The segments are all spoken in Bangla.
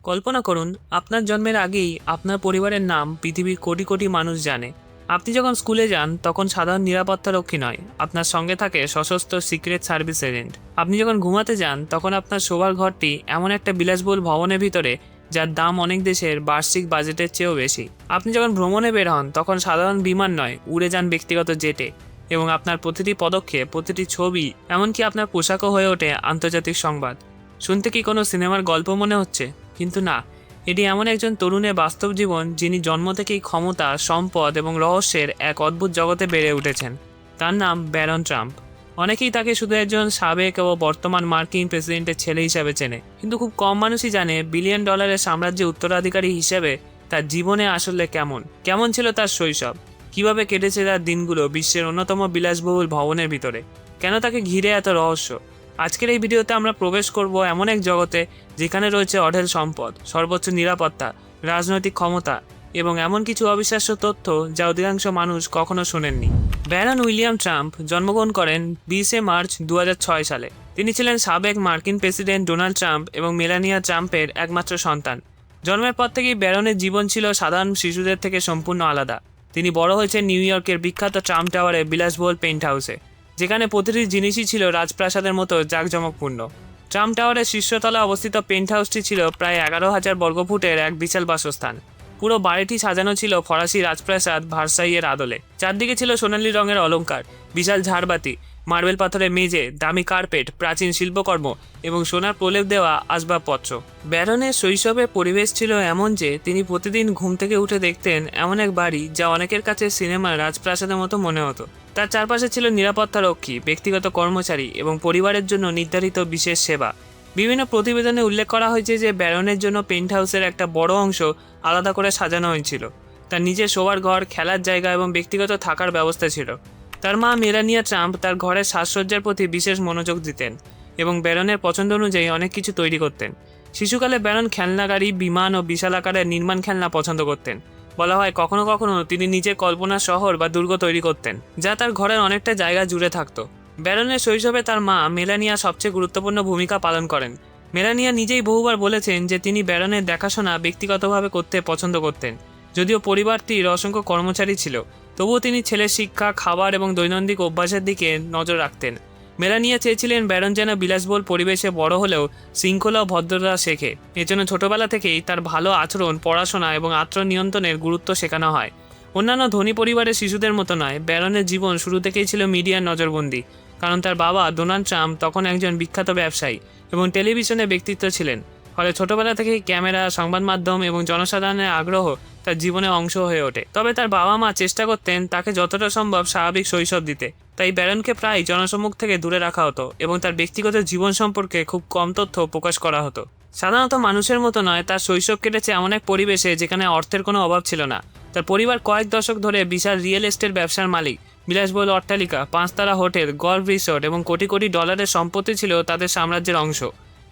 কল্পনা করুন আপনার জন্মের আগেই আপনার পরিবারের নাম পৃথিবীর কোটি কোটি মানুষ জানে। আপনি যখন স্কুলে যান তখন সাধারণ নিরাপত্তারক্ষী নয়, আপনার সঙ্গে থাকে সশস্ত্র সিক্রেট সার্ভিস এজেন্ট। আপনি যখন ঘুমাতে যান তখন আপনার শোবার ঘরটি এমন একটা বিলাসবহুল ভবনের ভিতরে যার দাম অনেক দেশের বার্ষিক বাজেটের চেয়েও বেশি। আপনি যখন ভ্রমণে বের হন তখন সাধারণ বিমান নয়, উড়ে যান ব্যক্তিগত জেটে। এবং আপনার প্রতিটি পদক্ষেপ, প্রতিটি ছবি, এমনকি আপনার পোশাকও হয়ে ওঠে আন্তর্জাতিক সংবাদ। শুনতে কি কোনো সিনেমার গল্প মনে হচ্ছে? কিন্তু না, এটি এমন একজন তরুণের বাস্তব জীবন যিনি জন্ম থেকেই ক্ষমতা, সম্পদ এবং রহস্যের এক অদ্ভুত জগতে বেড়ে উঠেছেন। তার নাম ব্যারন ট্রাম্প। অনেকেই তাকে শুধু একজন সাবেক ও বর্তমান মার্কিন প্রেসিডেন্টের ছেলে হিসাবে চেনে, কিন্তু খুব কম মানুষই জানে বিলিয়ন ডলারের সাম্রাজ্যের উত্তরাধিকারী হিসেবে তার জীবনে আসলে কেমন ছিল তার শৈশব, কিভাবে কেটেছে তার দিনগুলো বিশ্বের অন্যতম বিলাসবহুল ভবনের ভিতরে, কেন তাকে ঘিরে এত রহস্য। আজকের এই ভিডিওতে আমরা প্রবেশ করব এমন এক জগতে যেখানে রয়েছে অঢেল সম্পদ, সর্বোচ্চ নিরাপত্তা, রাজনৈতিক ক্ষমতা এবং এমন কিছু অবিশ্বাস্য তথ্য যা অধিকাংশ মানুষ কখনো শোনেননি। ব্যারন উইলিয়াম ট্রাম্প জন্মগ্রহণ করেন 20 মার্চ 2006 সালে। তিনি ছিলেন সাবেক মার্কিন প্রেসিডেন্ট ডোনাল্ড ট্রাম্প এবং মেলানিয়া ট্রাম্পের একমাত্র সন্তান। জন্মের পর থেকেই ব্যারনের জীবন ছিল সাধারণ শিশুদের থেকে সম্পূর্ণ আলাদা। তিনি বড় হয়েছেন নিউ ইয়র্কের বিখ্যাত ট্রাম্প টাওয়ারে বিলাসবহুল পেন্ট হাউসে, যেখানে প্রতিটি জিনিসই ছিল রাজপ্রাসাদের মতো জাঁকজমকপূর্ণ। ট্রাম্প টাওয়ারের শীর্ষতলায় অবস্থিত পেন্ট হাউসটি ছিল প্রায় 11,000 বর্গফুটের এক বিশাল বাসস্থান। পুরো বাড়িটি সাজানো ছিল ফরাসি রাজপ্রাসাদ ভার্সাইয়ের আদলে। চারদিকে ছিল সোনালী রঙের অলংকার, বিশাল ঝাড়বাতি, মার্বেল পাথরের মেঝে, দামি কার্পেট, প্রাচীন শিল্পকর্ম এবং সোনার প্রলেপ দেওয়া আসবাবপত্র। ব্যারনের শৈশবের পরিবেশ ছিল এমন যে তিনি প্রতিদিন ঘুম থেকে উঠে দেখতেন এমন এক বাড়ি যা অনেকের কাছে সিনেমার রাজপ্রাসাদের মতো মনে হতো। তার চারপাশে ছিল নিরাপত্তারক্ষী, ব্যক্তিগত কর্মচারী এবং পরিবারের জন্য নির্ধারিত বিশেষ সেবা। বিভিন্ন প্রতিবেদনে উল্লেখ করা হয়েছে যে ব্যারনের জন্য পেন্ট হাউসের একটা বড় অংশ আলাদা করে সাজানো হয়েছিল। তার নিজের শোবার ঘর, খেলার জায়গা এবং ব্যক্তিগত থাকার ব্যবস্থা ছিল। তার মা মেলানিয়া ট্রাম্প তার ঘরের সাজসজ্জার প্রতি বিশেষ মনোযোগ দিতেন এবং ব্যারনের পছন্দ অনুযায়ী অনেক কিছু তৈরি করতেন। শিশুকালে ব্যারন খেলনা গাড়ি, বিমান ও বিশাল আকারের নির্মাণ খেলনা পছন্দ করতেন। বলা হয় কখনো কখনো তিনি নিজের কল্পনার শহর বা দুর্গ তৈরি করতেন, যা তার ঘরের অনেকটা জায়গা জুড়ে থাকতো। ব্যারনের শৈশবে তার মা মেলানিয়া সবচেয়ে গুরুত্বপূর্ণ ভূমিকা পালন করেন। মেলানিয়া নিজেই বহুবার বলেছেন যে তিনি ব্যারনের দেখাশোনা ব্যক্তিগতভাবে করতে পছন্দ করতেন। যদিও পরিবারটির অসংখ্য কর্মচারী ছিল, তবুও তিনি ছেলের শিক্ষা, খাবার এবং দৈনন্দিন অভ্যাসের দিকে নজর রাখতেন। মেলানিয়া চেয়েছিলেন ব্যারন যেন বিলাসবহুল পরিবেশে বড় হলেও শৃঙ্খলা ও ভদ্রতা শেখে। এজন্য ছোটবেলা থেকেই তার ভালো আচরণ, পড়াশোনা এবং আত্মনিয়ন্ত্রণের গুরুত্ব শেখানো হয়। অন্যান্য ধনী পরিবারের শিশুদের মতো নয়, ব্যারনের জীবন শুরু থেকেই ছিল মিডিয়ার নজরবন্দি, কারণ তার বাবা ডোনাল্ড ট্রাম্প তখন একজন বিখ্যাত ব্যবসায়ী এবং টেলিভিশনের ব্যক্তিত্ব ছিলেন। ফলে ছোটবেলা থেকেই ক্যামেরা, সংবাদ মাধ্যম এবং জনসাধারণের আগ্রহ তার জীবনের অংশ হয়ে ওঠে। তবে তার বাবা মা চেষ্টা করতেন তাকে যতটা সম্ভব স্বাভাবিক শৈশব দিতে, তাই ব্যারনকে প্রায় জনসম্মুখ থেকে দূরে রাখা হতো এবং তার ব্যক্তিগত জীবন সম্পর্কে খুব কম তথ্য প্রকাশ করা হতো। সাধারণত মানুষের মতো নয়, তার শৈশব কেটেছে এমন এক পরিবেশে যেখানে অর্থের কোনো অভাব ছিল না। তার পরিবার কয়েক দশক ধরে বিশাল রিয়েল এস্টেট ব্যবসার মালিক। বিলাসবহুল অট্টালিকা, 5 তারা হোটেল, গল্ফ রিসোর্ট এবং কোটি কোটি ডলারের সম্পত্তি ছিল তাদের সাম্রাজ্যের অংশ।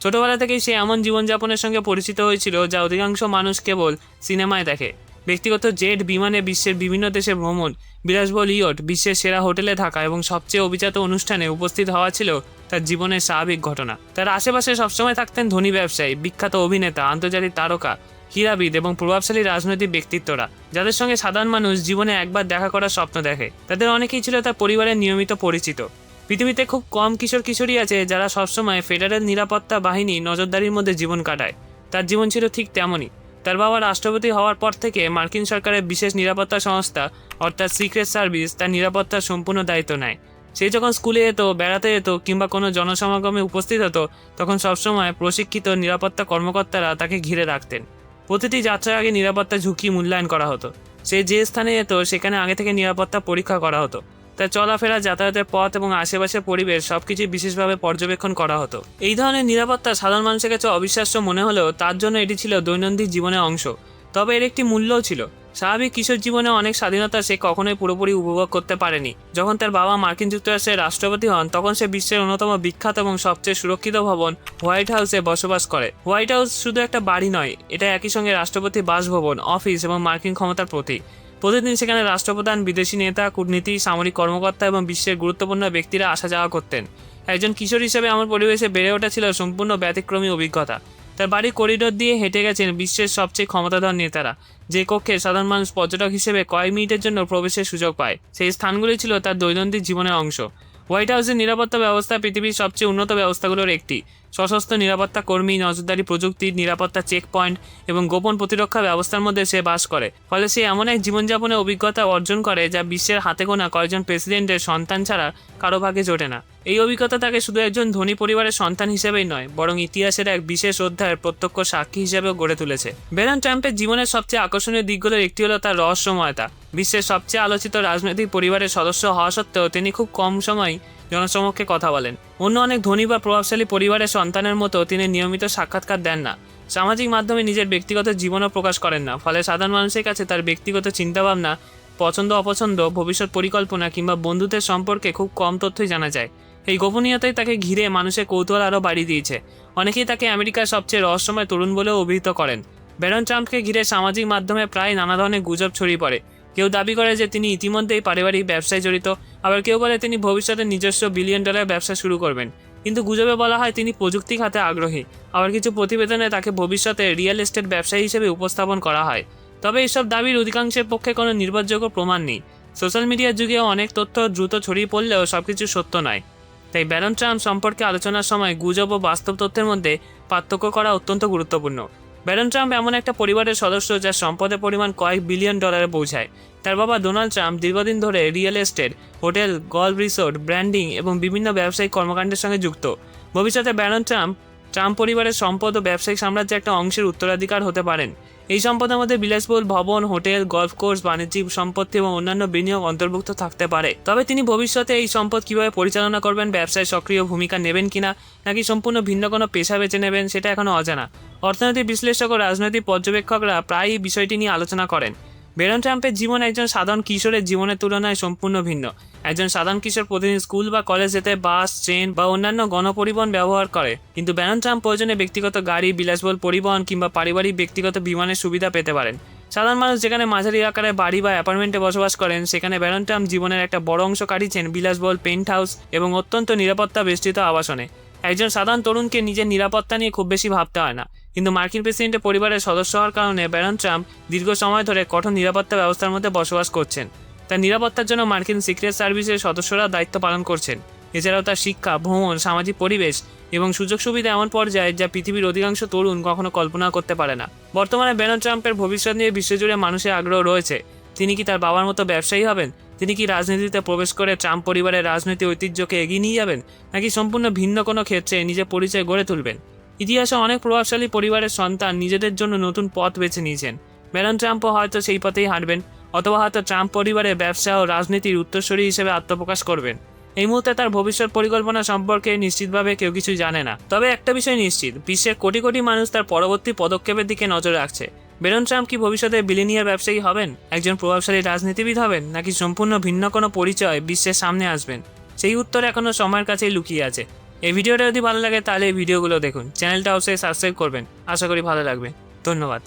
ছোটবেলা থেকেই সে এমন জীবনযাপনের সঙ্গে পরিচিত হয়েছিল যা অধিকাংশ মানুষ কেবল সিনেমায় দেখে। ব্যক্তিগত জেট, বিমানে বিশ্বের বিভিন্ন দেশে ভ্রমণ, বিলাসবহুল ইয়ট, বিশ্বের সেরা হোটেলে থাকা এবং সবচেয়ে অভিজাত অনুষ্ঠানে উপস্থিত হওয়া ছিল তার জীবনের স্বাভাবিক ঘটনা। তার আশেপাশে সবসময় থাকতেন ধনী ব্যবসায়ী, বিখ্যাত অভিনেতা, আন্তর্জাতিক তারকা, ক্রীড়াবিদ এবং প্রভাবশালী রাজনৈতিক ব্যক্তিত্বরা, যাদের সঙ্গে সাধারণ মানুষ জীবনে একবার দেখা করার স্বপ্ন দেখে। তাদের অনেকেই ছিল তার পরিবারের নিয়মিত পরিচিত। পৃথিবীতে খুব কম কিশোর কিশোরী আছে যারা সবসময় ফেডারেল নিরাপত্তা বাহিনী নজরদারির মধ্যে জীবন কাটায়। তার জীবন ছিল ঠিক তেমনই। তার বাবা রাষ্ট্রপতি হওয়ার পর থেকে মার্কিন সরকারের বিশেষ নিরাপত্তা সংস্থা অর্থাৎ সিক্রেট সার্ভিস তার নিরাপত্তার সম্পূর্ণ দায়িত্ব নেয়। সে যখন স্কুলে যেত, বেড়াতে যেত কিংবা কোনো জনসমাগমে উপস্থিত হতো, তখন সবসময় প্রশিক্ষিত নিরাপত্তা কর্মকর্তারা তাকে ঘিরে রাখতেন। প্রতিটি যাত্রার আগে নিরাপত্তা ঝুঁকি মূল্যায়ন করা হতো। সে যে স্থানে যেত সেখানে আগে থেকে নিরাপত্তা পরীক্ষা করা হতো। তার চলাফেরা, যাতায়াতের পথ এবং আশেপাশের পরিবেশ সবকিছুই বিশেষভাবে পর্যবেক্ষণ করা হতো। এই ধরনের নিরাপত্তা সাধারণ মানুষের কাছে অবিশ্বাস্য মনে হলেও তার জন্য এটি ছিল দৈনন্দিন জীবনের অংশ। তবে এর একটি মূল্যও ছিল। স্বাভাবিক কিশোর জীবনে অনেক স্বাধীনতা সে কখনোই পুরোপুরি উপভোগ করতে পারেনি। যখন তার বাবা মার্কিন যুক্তরাষ্ট্রের রাষ্ট্রপতি হন, তখন সে বিশ্বের অন্যতম বিখ্যাত এবং সবচেয়ে সুরক্ষিত ভবন হোয়াইট হাউসে বসবাস করে। হোয়াইট হাউস শুধু একটা বাড়ি নয়, এটা একই সঙ্গে রাষ্ট্রপতি বাসভবন, অফিস এবং মার্কিন ক্ষমতার প্রতীক। প্রতিদিন সেখানে রাষ্ট্রপ্রধান, বিদেশি নেতা, কূটনীতি, সামরিক কর্মকর্তা এবং বিশ্বের গুরুত্বপূর্ণ ব্যক্তিরা আসা যাওয়া করতেন। একজন কিশোর হিসেবে আমার পরিবেশে বেড়ে ওঠা ছিল সম্পূর্ণ ব্যতিক্রমী অভিজ্ঞতা। তার বাড়ির করিডোর দিয়ে হেঁটে গেছেন বিশ্বের সবচেয়ে ক্ষমতাধর নেতারা, যে কক্ষে সাধারণ মানুষ পর্যটক হিসেবে কয়েক মিনিটের জন্য প্রবেশের সুযোগ পায়। সেই স্থানগুলি ছিল তার দৈনন্দিন জীবনের অংশ। হোয়াইট হাউসের নিরাপত্তা ব্যবস্থা পৃথিবীর সবচেয়ে উন্নত ব্যবস্থাগুলোর একটি। সশস্ত্র নিরাপত্তা কর্মী, নজরদারি প্রযুক্তি, নিরাপত্তা চেকপয়েন্ট এবং গোপন প্রতিরক্ষা ব্যবস্থার মধ্যে সে বাস করে। ফলে সে এমন এক জীবনযাপনের অভিজ্ঞতা অর্জন করে যা বিশ্বের হাতে গোনা কয়েকজন প্রেসিডেন্টের সন্তান ছাড়া কারো ভাগে জোটে না। এই অভিজ্ঞতা তাকে শুধু একজন ধনী পরিবারের সন্তান হিসেবেই নয়, বরং ইতিহাসের এক বিশেষ অধ্যায়ের প্রত্যক্ষ সাক্ষী হিসেবেও গড়ে তুলেছে। ডোনাল্ড ট্রাম্পের জীবনের সবচেয়ে আকর্ষণীয় দিকগুলোর একটি হলো তার রহস্যময়তা। বিশ্বের সবচেয়ে আলোচিত রাজনৈতিক পরিবারের সদস্য হওয়া সত্ত্বেও তিনি খুব কম সময় জনসমক্ষে কথা বলেন। অন্য অনেক ধনী বা প্রভাবশালী পরিবারের সন্তানের মতো তিনি নিয়মিত সাক্ষাৎকার দেন না। সামাজিক মাধ্যমে নিজের ব্যক্তিগত জীবনও প্রকাশ করেন না। ফলে সাধারণ মানুষের কাছে তার ব্যক্তিগত চিন্তাভাবনা, পছন্দ অপছন্দ, ভবিষ্যৎ পরিকল্পনা কিংবা বন্ধুত্বের সম্পর্কে খুব কম তথ্যই জানা যায়। এই গোপনীয়তাই তাকে ঘিরে মানুষের কৌতূহল আরও বাড়িয়ে দিয়েছে। অনেকেই তাকে আমেরিকার সবচেয়ে রহস্যময় তরুণ বলেও অভিহিত করেন। ডোনাল্ড ট্রাম্পকে ঘিরে সামাজিক মাধ্যমে প্রায় নানা ধরনের গুজব ছড়িয়ে পড়ে। কেউ দাবি করে যে তিনি ইতিমধ্যেই পারিবারিক ব্যবসায় জড়িত, আবার কেউ বলে তিনি ভবিষ্যতে নিজস্ব বিলিয়ন ডলার ব্যবসা শুরু করবেন। কিন্তু গুজবে বলা হয় তিনি প্রযুক্তি খাতে আগ্রহী, আবার কিছু প্রতিবেদনে তাকে ভবিষ্যতে রিয়েল এস্টেট ব্যবসায়ী হিসেবে উপস্থাপন করা হয়। তবে এইসব দাবির অধিকাংশের পক্ষে কোনো নির্ভরযোগ্য প্রমাণ নেই। সোশ্যাল মিডিয়ার যুগেও অনেক তথ্য দ্রুত ছড়িয়ে পড়লেও সবকিছু সত্য নয়। তাই ডোনাল্ড ট্রাম্প সম্পর্কে আলোচনার সময় গুজব ও বাস্তব তথ্যের মধ্যে পার্থক্য করা অত্যন্ত গুরুত্বপূর্ণ। ডোনাল্ড ট্রাম্প এমন একটা পরিবারের সদস্য যার সম্পদের পরিমাণ কয়েক বিলিয়ন ডলারে পৌঁছায়। তার বাবা ডোনাল্ড ট্রাম্প দীর্ঘদিন ধরে real estate, hotel, golf resort, branding এবং বিভিন্ন ব্যবসায়িক কর্মকাণ্ডের সঙ্গে যুক্ত। ভবিষ্যতে ডোনাল্ড ট্রাম্প পরিবারের সম্পদ ও ব্যবসায়িক সাম্রাজ্যের একটা অংশের উত্তরাধিকার হতে পারেন। এই সম্পদের মধ্যে বিলাসবহুল ভবন, হোটেল, গল্ফ কোর্স, বাণিজ্যিক সম্পত্তি এবং অন্যান্য বিনিয়োগ অন্তর্ভুক্ত থাকতে পারে। তবে তিনি ভবিষ্যতে এই সম্পদ কিভাবে পরিচালনা করবেন, ব্যবসায় সক্রিয় ভূমিকা নেবেন কিনা, নাকি সম্পূর্ণ ভিন্ন কোনো পেশা বেছে নেবেন, সেটা এখনও অজানা। অর্থনৈতিক বিশ্লেষক ও রাজনৈতিক পর্যবেক্ষকরা প্রায়ই বিষয়টি নিয়ে আলোচনা করেন। ডোনাল্ড ট্রাম্পের জীবন একজন সাধারণ কিশোরের জীবনের তুলনায় সম্পূর্ণ ভিন্ন। একজন সাধারণ কিশোর প্রতিদিন স্কুল বা কলেজ যেতে বাস, ট্রেন বা অন্যান্য গণপরিবহন ব্যবহার করে, কিন্তু ডোনাল্ড ট্রাম্প প্রয়োজনে ব্যক্তিগত গাড়ি, বিলাসবহুল পরিবহন কিংবা পারিবারিক ব্যক্তিগত বিমানের সুবিধা পেতে পারেন। সাধারণ মানুষ যেখানে মাঝারি আকারে বাড়ি বা অ্যাপার্টমেন্টে বসবাস করেন, সেখানে ডোনাল্ড ট্রাম্প জীবনের একটা বড় অংশ কাটিয়েছেন বিলাসবহুল পেন্ট হাউস এবং অত্যন্ত নিরাপত্তা বেষ্টিত আবাসনে। একজন সাধারণ তরুণকে নিজের নিরাপত্তা নিয়ে খুব বেশি ভাবতে হয় না, কিন্তু মার্কিন প্রেসিডেন্টের পরিবারের সদস্য হওয়ার কারণে ডোনাল্ড ট্রাম্প দীর্ঘ সময় ধরে কঠোর নিরাপত্তা ব্যবস্থার মধ্যে বসবাস করছেন। তার নিরাপত্তার জন্য মার্কিন সিক্রেট সার্ভিসের সদস্যরা দায়িত্ব পালন করছেন। এছাড়াও তার শিক্ষা, ভ্রমণ, সামাজিক পরিবেশ এবং সুযোগ সুবিধা এমন পর্যায়ে যা পৃথিবীর অধিকাংশ তরুণ কখনো কল্পনা করতে পারে না। বর্তমানে ডোনাল্ড ট্রাম্পের ভবিষ্যৎ নিয়ে বিশ্বজুড়ে মানুষের আগ্রহ রয়েছে। তিনি কি তার বাবার মতো ব্যবসায়ী হবেন? তিনি কি রাজনীতিতে প্রবেশ করে ট্রাম্প পরিবারের রাজনৈতিক ঐতিহ্যকে এগিয়ে নিয়ে যাবেন, নাকি সম্পূর্ণ ভিন্ন কোনো ক্ষেত্রে নিজের পরিচয় গড়ে তুলবেন? ইতিহাসে অনেক প্রভাবশালী পরিবারের সন্তান নিজেদের জন্য নতুন পথ বেছে নিয়েছেন। ডোনাল্ড ট্রাম্পও হয়তো সেই পথেই হাঁটবেন, অথবা হয়তো ট্রাম্প পরিবারের ব্যবসা ও রাজনীতির উত্তরসূরি হিসেবে আত্মপ্রকাশ করবেন। এই মুহূর্তে তার ভবিষ্যৎ পরিকল্পনা সম্পর্কে নিশ্চিতভাবে কেউ কিছু জানে না। তবে একটা বিষয় নিশ্চিত, বিশ্বের কোটি কোটি মানুষ তার পরবর্তী পদক্ষেপের দিকে নজর রাখছে। ডোনাল্ড ট্রাম্প কি ভবিষ্যতে বিলিয়নিয়ার ব্যবসায়ী হবেন, একজন প্রভাবশালী রাজনীতিবিদ হবেন, নাকি সম্পূর্ণ ভিন্ন কোনো পরিচয় বিশ্বের সামনে আসবেন? সেই উত্তর এখনও সময়ের কাছেই লুকিয়ে আছে। এই ভিডিওটা যদি ভালো লাগে তাহলে এই ভিডিওগুলো দেখুন, চ্যানেলটা অবশ্যই সাবস্ক্রাইব করবেন। আশা করি ভালো লাগবে। ধন্যবাদ।